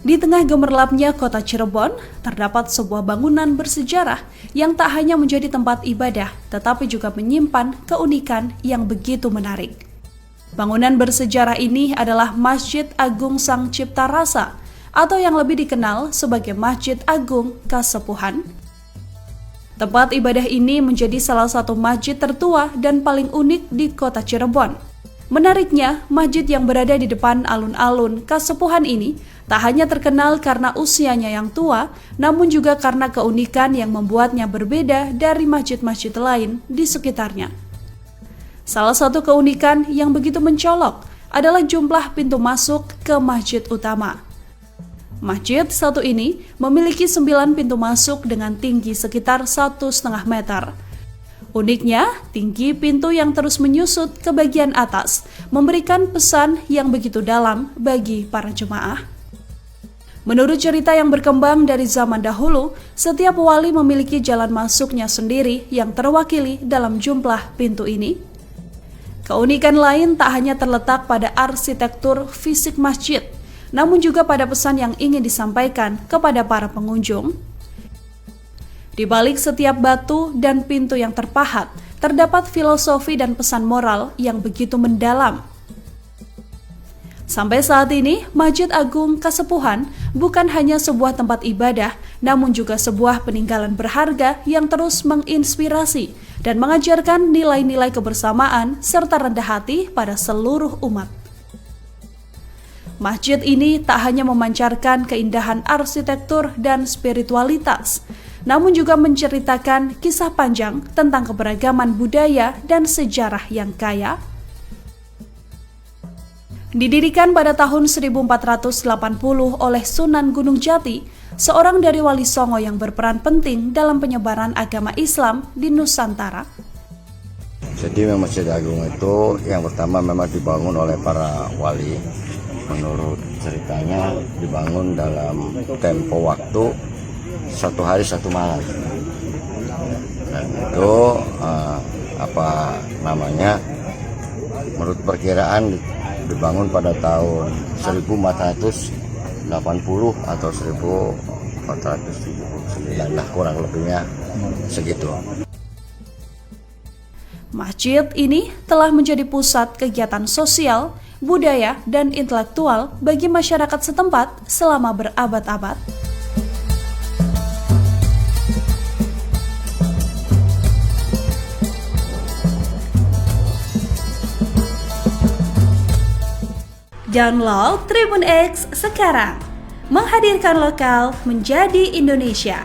Di tengah gemerlapnya kota Cirebon, terdapat sebuah bangunan bersejarah yang tak hanya menjadi tempat ibadah, tetapi juga menyimpan keunikan yang begitu menarik. Bangunan bersejarah ini adalah Masjid Agung Sang Cipta Rasa, atau yang lebih dikenal sebagai Masjid Agung Kasepuhan. Tempat ibadah ini menjadi salah satu masjid tertua dan paling unik di kota Cirebon. Menariknya, masjid yang berada di depan alun-alun Kasepuhan ini tak hanya terkenal karena usianya yang tua, namun juga karena keunikan yang membuatnya berbeda dari masjid-masjid lain di sekitarnya. Salah satu keunikan yang begitu mencolok adalah jumlah pintu masuk ke masjid utama. Masjid satu ini memiliki 9 pintu masuk dengan tinggi sekitar 1,5 meter. Uniknya, tinggi pintu yang terus menyusut ke bagian atas memberikan pesan yang begitu dalam bagi para jemaah. Menurut cerita yang berkembang dari zaman dahulu, setiap wali memiliki jalan masuknya sendiri yang terwakili dalam jumlah pintu ini. Keunikan lain tak hanya terletak pada arsitektur fisik masjid, namun juga pada pesan yang ingin disampaikan kepada para pengunjung. Di balik setiap batu dan pintu yang terpahat, terdapat filosofi dan pesan moral yang begitu mendalam. Sampai saat ini, Masjid Agung Kasepuhan bukan hanya sebuah tempat ibadah, namun juga sebuah peninggalan berharga yang terus menginspirasi dan mengajarkan nilai-nilai kebersamaan serta rendah hati pada seluruh umat. Masjid ini tak hanya memancarkan keindahan arsitektur dan spiritualitas, namun juga menceritakan kisah panjang tentang keberagaman budaya dan sejarah yang kaya. Didirikan pada tahun 1480 oleh Sunan Gunung Jati, seorang dari Wali Songo yang berperan penting dalam penyebaran agama Islam di Nusantara. Jadi Masjid Agung itu yang pertama memang dibangun oleh para wali. Menurut ceritanya dibangun dalam tempo waktu 1 hari 1 malam. Dan itu menurut perkiraan dibangun pada tahun 1480 atau 1479 lah, kurang lebihnya segitu. Masjid ini telah menjadi pusat kegiatan sosial, budaya, dan intelektual bagi masyarakat setempat selama berabad-abad. Download Tribun X sekarang, menghadirkan lokal menjadi Indonesia.